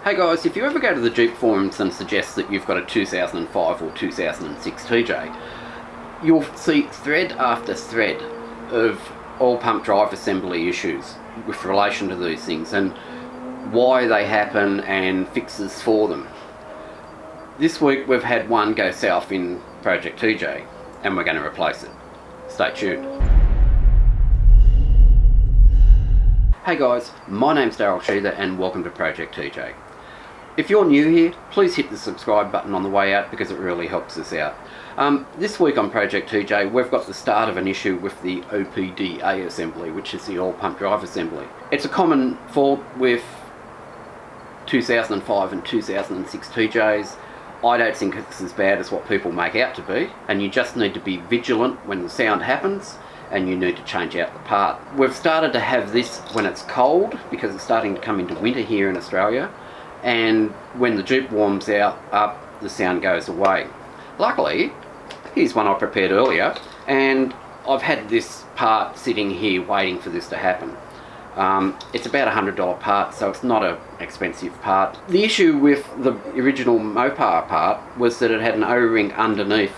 Hey guys, if you ever go to the Jeep forums and suggest that you've got a 2005 or 2006 TJ, you'll see thread after thread of oil pump drive assembly issues with relation to these things and why they happen and fixes for them. This week we've had one go south in Project TJ and we're going to replace it. Stay tuned. Hey guys, my name's Daryl Sheether and welcome to Project TJ. If you're new here, please hit the subscribe button on the way out because it really helps us out. This week on Project TJ, we've got the start of an issue with the OPDA assembly, which is the oil pump drive assembly. It's a common fault with 2005 and 2006 TJs. I don't think it's as bad as what people make out to be, and you just need to be vigilant when the sound happens and you need to change out the part. We've started to have this when it's cold because it's starting to come into winter here in Australia. And when the Jeep warms up, the sound goes away. Luckily, here's one I prepared earlier, and I've had this part sitting here waiting for this to happen. It's about $100 part, so it's not an expensive part. The issue with the original Mopar part was that it had an O-ring underneath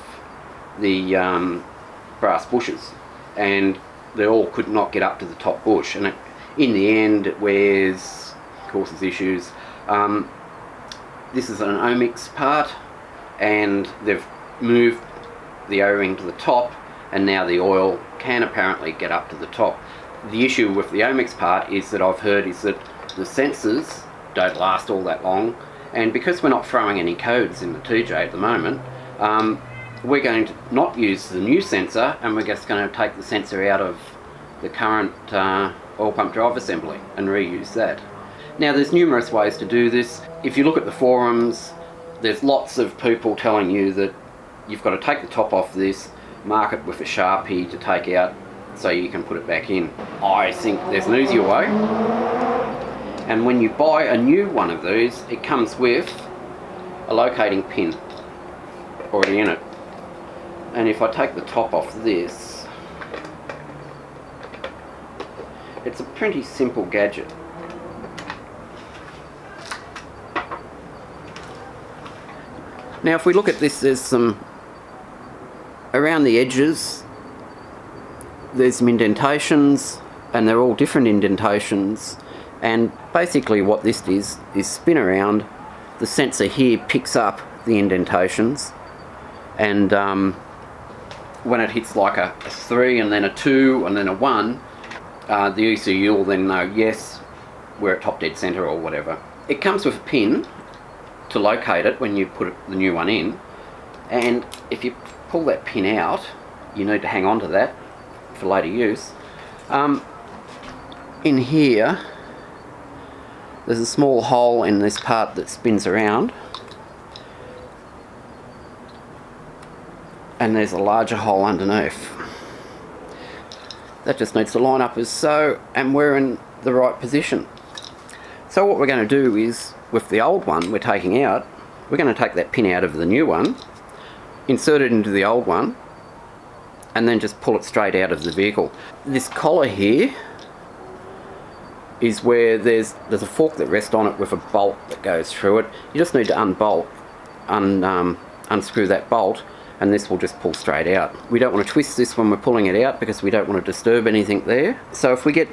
the brass bushes, and they all could not get up to the top bush, and in the end it causes issues. This is an Omix part, and they've moved the O-ring to the top, and now the oil can apparently get up to the top. The issue with the Omix part is that I've heard is that the sensors don't last all that long, and because we're not throwing any codes in the TJ at the moment, we're going to not use the new sensor, and we're just going to take the sensor out of the current oil pump drive assembly and reuse that. Now there's numerous ways to do this. If you look at the forums, there's lots of people telling you that you've got to take the top off this, mark it with a Sharpie to take out so you can put it back in. I think there's an easier way, and when you buy a new one of these, it comes with a locating pin already in it. And if I take the top off this, it's a pretty simple gadget. Now if we look at this, there's some, around the edges, there's some indentations, and they're all different indentations, and basically what this is spin around, the sensor here picks up the indentations, and when it hits like a 3 and then a 2 and then a 1, the ECU will then know, yes, we're at top dead center or whatever. It comes with a pin to locate it when you put the new one in, and if you pull that pin out, you need to hang on to that for later use. In here there's a small hole in this part that spins around, and there's a larger hole underneath. That just needs to line up as so, and we're in the right position. So what we're going to do is, with the old one we're taking out, we're going to take that pin out of the new one, insert it into the old one, and then just pull it straight out of the vehicle. This collar here is where there's a fork that rests on it with a bolt that goes through it. You just need to unscrew that bolt, and this will just pull straight out. We don't want to twist this when we're pulling it out because we don't want to disturb anything there. So if we get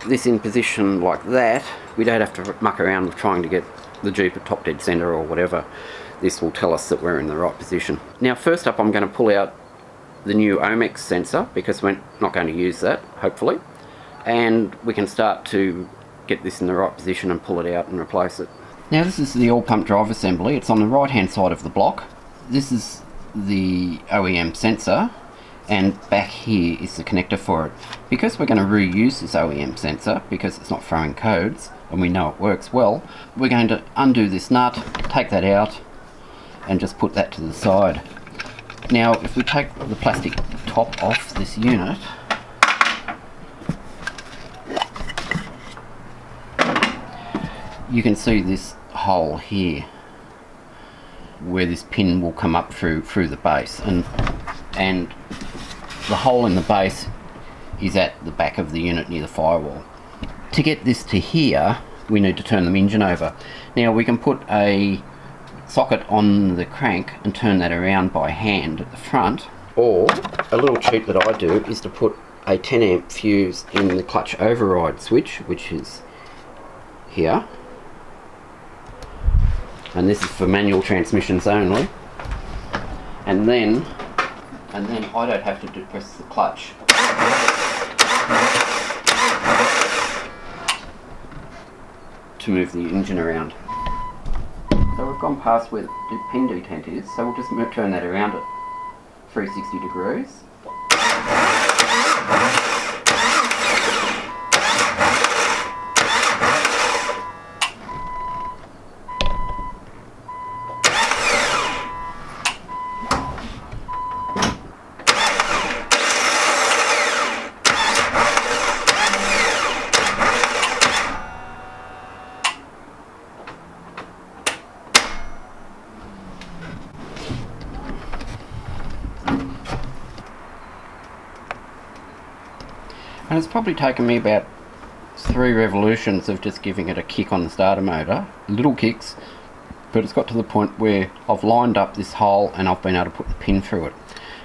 this in position like that, we don't have to muck around with trying to get the Jeep at top dead center or whatever. This will tell us that we're in the right position. Now first up I'm going to pull out the new Omix sensor because we're not going to use that, hopefully, and we can start to get this in the right position and pull it out and replace it. Now this is the oil pump drive assembly. It's on the right hand side of the block. This is the OEM sensor, and back here is the connector for it. Because we're going to reuse this OEM sensor because it's not throwing codes and we know it works well, we're going to undo this nut, take that out, and just put that to the side. Now if we take the plastic top off this unit, you can see this hole here where this pin will come up through the base, and the hole in the base is at the back of the unit near the firewall. To get this to here, we need to turn the engine over. Now we can put a socket on the crank and turn that around by hand at the front, or a little cheat that I do is to put a 10 amp fuse in the clutch override switch, which is here, and this is for manual transmissions only, and then I don't have to depress the clutch. To move the engine around. So we've gone past where the pin detent is, so we'll just turn that around at 360 degrees. And it's probably taken me about 3 revolutions of just giving it a kick on the starter motor, little kicks, but it's got to the point where I've lined up this hole and I've been able to put the pin through it.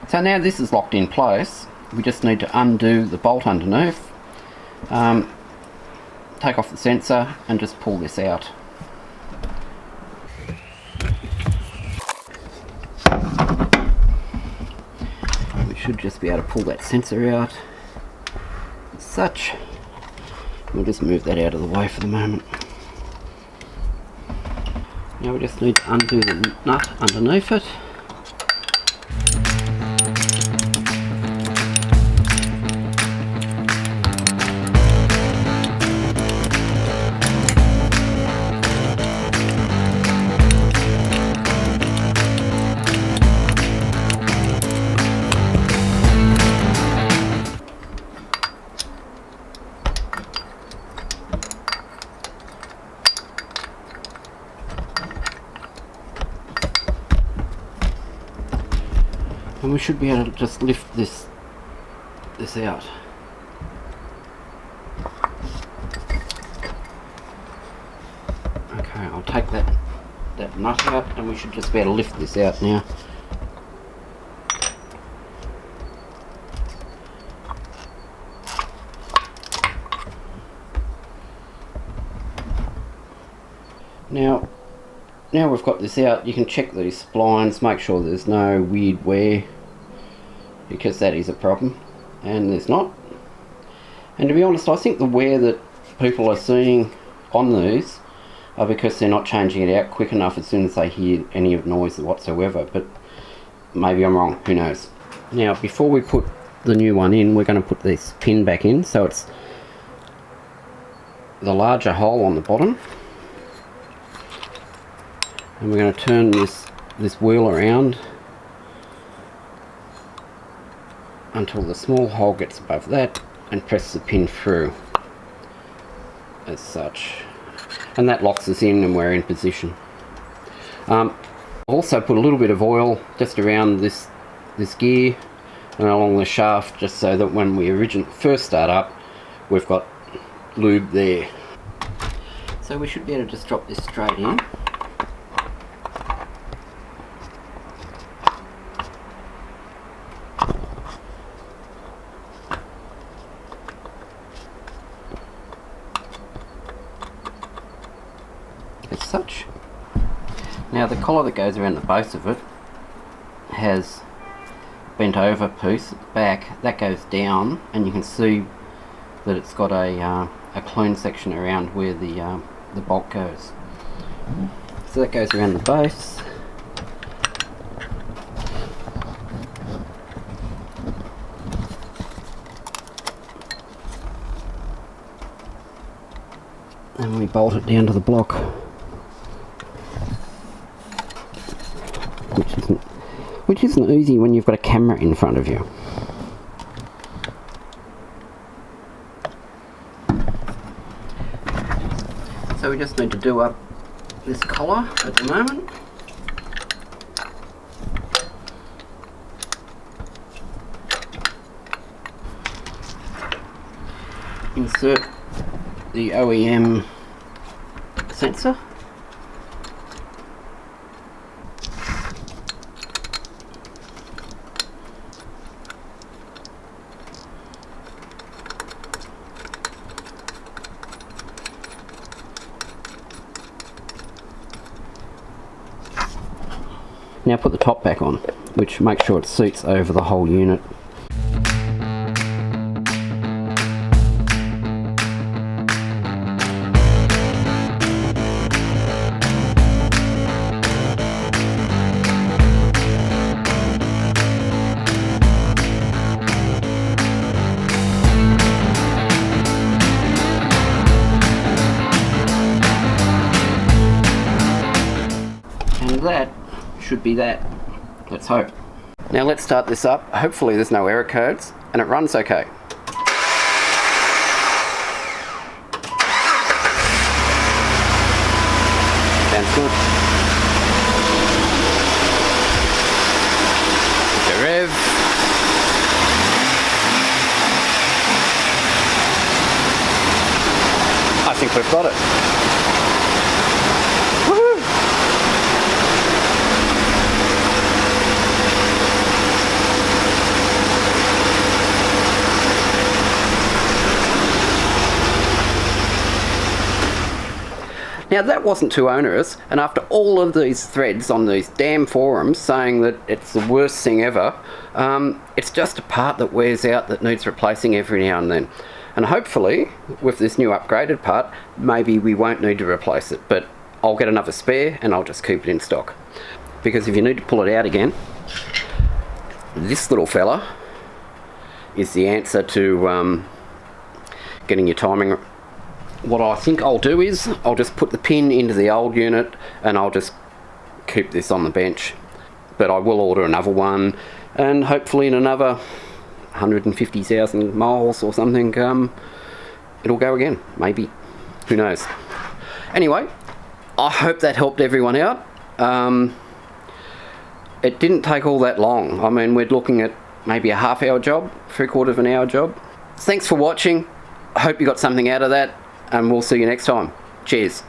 So now this is locked in place. We just need to undo the bolt underneath, take off the sensor and just pull this out. We should just be able to pull that sensor out. Such. We'll just move that out of the way for the moment. Now we just need to undo the nut underneath it. And we should be able to just lift this out. Okay, I'll take that nut out and we should just be able to lift this out now. Now we've got this out, you can check these splines, make sure there's no weird wear, because that is a problem, and there's not. And to be honest, I think the wear that people are seeing on these are because they're not changing it out quick enough as soon as they hear any of noise whatsoever, but maybe I'm wrong, who knows. Now before we put the new one in, we're going to put this pin back in, so it's the larger hole on the bottom. And we're going to turn this wheel around until the small hole gets above that and press the pin through as such, and that locks us in and we're in position. I've also put a little bit of oil just around this gear and along the shaft, just so that when we first start up we've got lube there. So we should be able to just drop this straight in. As such. Now the collar that goes around the base of it has bent over piece back that goes down, and you can see that it's got a clean section around where the bolt goes. So that goes around the base. And we bolt it down to the block, which isn't easy when you've got a camera in front of you. So we just need to do up this collar at the moment. Insert the OEM sensor. Now put the top back on, which makes sure it seats over the whole unit. And that should be that. Let's hope. Now let's start this up. Hopefully there's no error codes and it runs okay. Sounds good. The rev. I think we've got it. Now that wasn't too onerous, and after all of these threads on these damn forums saying that it's the worst thing ever, it's just a part that wears out that needs replacing every now and then. And hopefully, with this new upgraded part, maybe we won't need to replace it, but I'll get another spare and I'll just keep it in stock. Because if you need to pull it out again, this little fella is the answer to getting your timing. What I think I'll do is I'll just put the pin into the old unit and I'll just keep this on the bench. But I will order another one, and hopefully in another 150,000 miles or something, it'll go again. Maybe. Who knows? Anyway, I hope that helped everyone out. It didn't take all that long. I mean, we're looking at maybe a half-hour job, 3/4 of an hour job. Thanks for watching. I hope you got something out of that, and we'll see you next time. Cheers.